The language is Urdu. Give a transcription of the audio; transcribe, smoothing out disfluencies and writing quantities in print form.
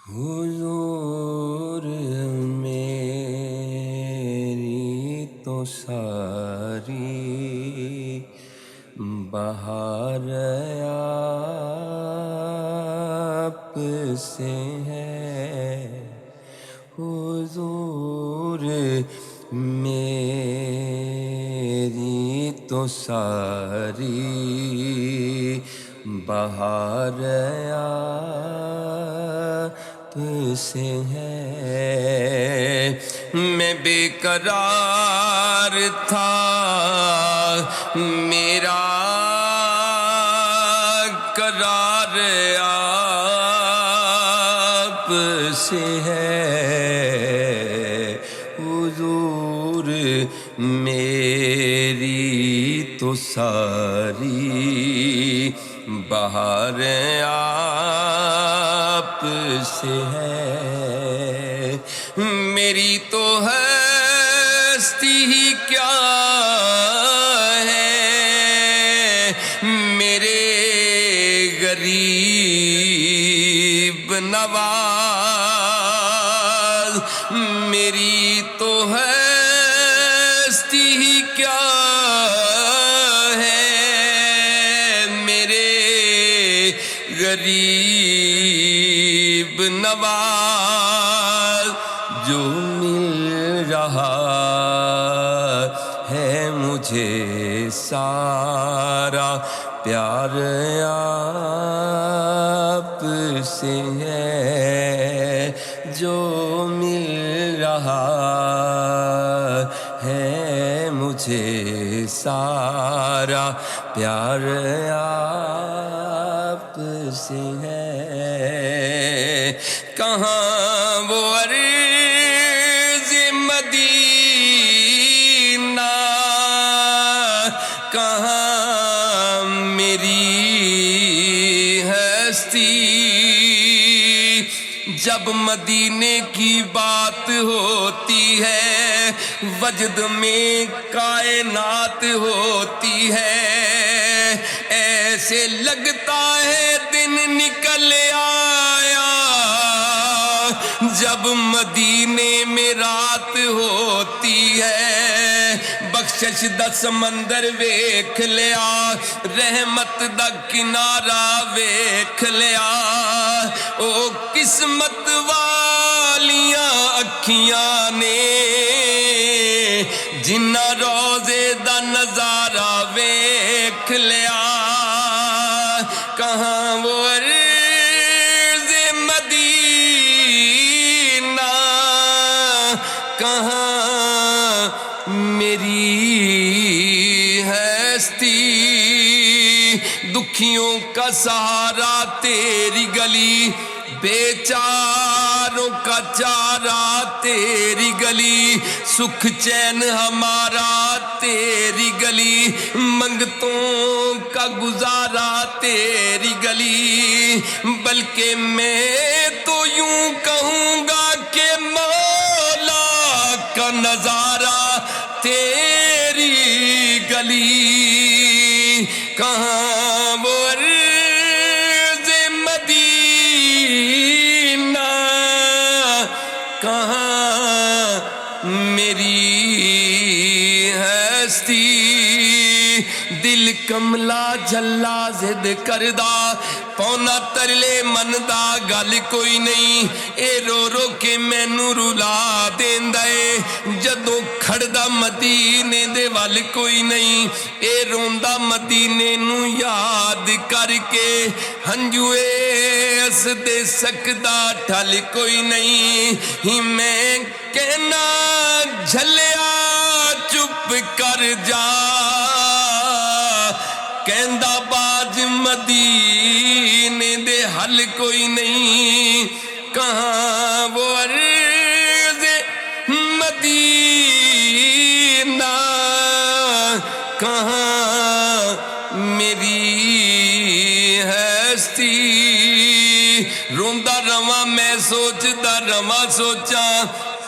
حضور میری تو ساری بہار آپ سے ہے۔ حضور میری تو ساری بہار آپ سے ہے۔ میں بے قرار تھا، میرا قرار آپ سے ہے۔ حضور میری تو ساری بہار آپ سے ہے۔ میری تو ہستی ہی کیا ہے، میرے غریب نواز۔ میری تو ہستی ہی کیا ہے، میرے غریب نواز۔ جو مل رہا ہے مجھے سارا پیار آپ سے ہے۔ جو مل رہا ہے مجھے سارا پیار آپ سے ہے۔ کہاں وہ عرض مدینہ، کہاں میری ہستی؟ جب مدینے کی بات ہوتی ہے، وجد میں کائنات ہوتی ہے۔ ایسے لگتا ہے دن نکل آیا جب مدینے میں رات ہوتی ہے۔ بخشش دا سمندر ویکھ لیا، رحمت دا کنارہ ویکھ لیا۔ او قسمت والیاں اکھیاں نے جنہاں روزے دا نظارہ ویکھ لیا۔ کہاں وہ عرض مدینہ، کہاں میری ہستی؟ دکھیوں کا سہارا تیری گلی، بیچاروں کا چارہ تیری گلی۔ سکھ چین ہمارا تیری گلی، منگتوں کا گزارا تیری گلی۔ بلکہ میں تو یوں کہوں گا کہ مولا کا نظارہ تیری گلی۔ کہاں وہ عرض مدینہ، کہاں میری ہستی؟ دل کملا جھلا ضد کردہ، پونا ترلے مندا گل کوئی نہیں۔ اے رو رو کے مینوں رلا دیندا اے، جدوں کھڑدا مدینے دے ول کوئی نہیں۔ اے روندا مدینے نوں یاد کر کے، ہنجو اس دے سکدا ٹھل کوئی نہیں۔ ہی میں کہنا جھلیا چپ کر جا، کہندا باج مدینے دے حل کوئی نہیں۔ کہاں وہ عرض مدینہ، کہاں میری ہستی؟ روندا رواں میں سوچدا رواں سوچاں،